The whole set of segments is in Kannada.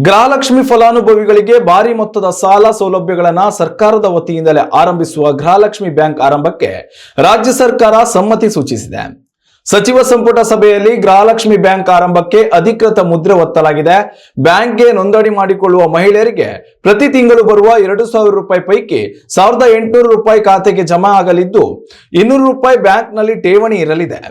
ಗೃಹಲಕ್ಷ್ಮಿ ಫಲಾನುಭವಿಗಳಿಗೆ ಭಾರಿ ಮೊತ್ತದ ಸಾಲ ಸೌಲಭ್ಯಗಳನ್ನು ಸರ್ಕಾರದ ವತಿಯಿಂದಲೇ ಆರಂಭಿಸುವ ಗೃಹಲಕ್ಷ್ಮಿ ಬ್ಯಾಂಕ್ ಆರಂಭಕ್ಕೆ ರಾಜ್ಯ ಸರ್ಕಾರ ಸಮ್ಮತಿ ಸೂಚಿಸಿದೆ. ಸಚಿವ ಸಂಪುಟ ಸಭೆಯಲ್ಲಿ ಗೃಹಲಕ್ಷ್ಮಿ ಬ್ಯಾಂಕ್ ಆರಂಭಕ್ಕೆ ಅಧಿಕೃತ ಮುದ್ರೆ ಒತ್ತಲಾಗಿದೆ. ಬ್ಯಾಂಕ್ಗೆ ನೋಂದಣಿ ಮಾಡಿಕೊಳ್ಳುವ ಮಹಿಳೆಯರಿಗೆ ಪ್ರತಿ ತಿಂಗಳು ಬರುವ 2,000 ರೂಪಾಯಿ ಪೈಕಿ 1,800 ರೂಪಾಯಿ ಖಾತೆಗೆ ಜಮಾ ಆಗಲಿದ್ದು, 200 ರೂಪಾಯಿ ಬ್ಯಾಂಕ್ನಲ್ಲಿ ಠೇವಣಿ ಇರಲಿದೆ.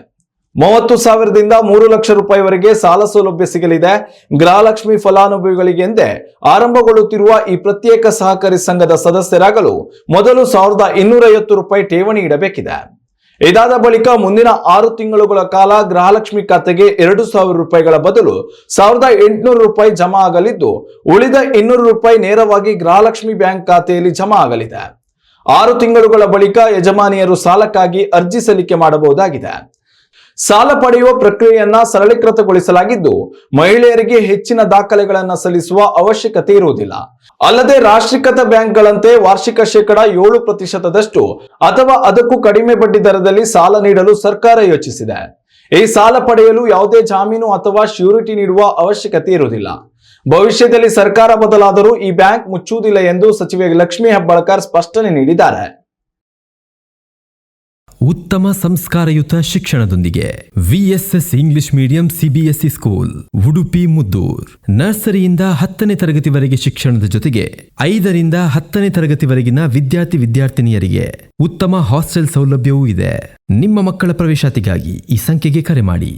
30,000ದಿಂದ 3 ಲಕ್ಷ ರೂಪಾಯಿವರೆಗೆ ಸಾಲ ಸೌಲಭ್ಯ ಸಿಗಲಿದೆ. ಗೃಹಲಕ್ಷ್ಮಿ ಫಲಾನುಭವಿಗಳಿಗೆಂದೇ ಆರಂಭಗೊಳ್ಳುತ್ತಿರುವ ಈ ಪ್ರತ್ಯೇಕ ಸಹಕಾರಿ ಸಂಘದ ಸದಸ್ಯರಾಗಲು ಮೊದಲು 1,250 ರೂಪಾಯಿ ಠೇವಣಿ ಇಡಬೇಕಿದೆ. ಇದಾದ ಬಳಿಕ ಮುಂದಿನ 6 ತಿಂಗಳುಗಳ ಕಾಲ ಗೃಹಲಕ್ಷ್ಮಿ ಖಾತೆಗೆ 2,000 ರೂಪಾಯಿಗಳ ಬದಲು 1,800 ರೂಪಾಯಿ ಜಮಾ ಆಗಲಿದ್ದು, ಉಳಿದ 200 ರೂಪಾಯಿ ನೇರವಾಗಿ ಗೃಹಲಕ್ಷ್ಮಿ ಬ್ಯಾಂಕ್ ಖಾತೆಯಲ್ಲಿ ಜಮಾ ಆಗಲಿದೆ. 6 ತಿಂಗಳುಗಳ ಬಳಿಕ ಯಜಮಾನಿಯರು ಸಾಲಕ್ಕಾಗಿ ಅರ್ಜಿ ಸಲ್ಲಿಕೆ ಮಾಡಬಹುದಾಗಿದೆ. ಸಾಲ ಪಡೆಯುವ ಪ್ರಕ್ರಿಯೆಯನ್ನ ಸರಳೀಕೃತಗೊಳಿಸಲಾಗಿದ್ದು, ಮಹಿಳೆಯರಿಗೆ ಹೆಚ್ಚಿನ ದಾಖಲೆಗಳನ್ನು ಸಲ್ಲಿಸುವ ಅವಶ್ಯಕತೆ ಇರುವುದಿಲ್ಲ. ಅಲ್ಲದೆ ರಾಷ್ಟ್ರೀಕೃತ ಬ್ಯಾಂಕ್ಗಳಂತೆ ವಾರ್ಷಿಕ 7% ಅಥವಾ ಅದಕ್ಕೂ ಕಡಿಮೆ ಬಡ್ಡಿ ದರದಲ್ಲಿ ಸಾಲ ನೀಡಲು ಸರ್ಕಾರ ಯೋಚಿಸಿದೆ. ಈ ಸಾಲ ಪಡೆಯಲು ಯಾವುದೇ ಜಾಮೀನು ಅಥವಾ ಶ್ಯೂರಿಟಿ ನೀಡುವ ಅವಶ್ಯಕತೆ ಇರುವುದಿಲ್ಲ. ಭವಿಷ್ಯದಲ್ಲಿ ಸರ್ಕಾರ ಬದಲಾದರೂ ಈ ಬ್ಯಾಂಕ್ ಮುಚ್ಚುವುದಿಲ್ಲ ಎಂದು ಸಚಿವೆ ಲಕ್ಷ್ಮೀ ಹೆಬ್ಬಾಳ್ಕರ್ ಸ್ಪಷ್ಟನೆ ನೀಡಿದ್ದಾರೆ. ಉತ್ತಮ ಸಂಸ್ಕಾರಯುತ ಶಿಕ್ಷಣದೊಂದಿಗೆ VSS English medium CBSE school Udupi Muddur. ನರ್ಸರಿಯಿಂದ 10ನೇ ತರಗತಿವರೆಗೆ ಶಿಕ್ಷಣದ ಜೊತೆಗೆ 5ರಿಂದ 10ನೇ ತರಗತಿವರೆಗಿನ ವಿದ್ಯಾರ್ಥಿನಿಯರಿಗೆ ಉತ್ತಮ ಹಾಸ್ಟೆಲ್ ಸೌಲಭ್ಯವೂ ಇದೆ. ನಿಮ್ಮ ಮಕ್ಕಳ ಪ್ರವೇಶಾತಿಗಾಗಿ ಈ ಸಂಖ್ಯೆಗೆ ಕರೆ ಮಾಡಿ.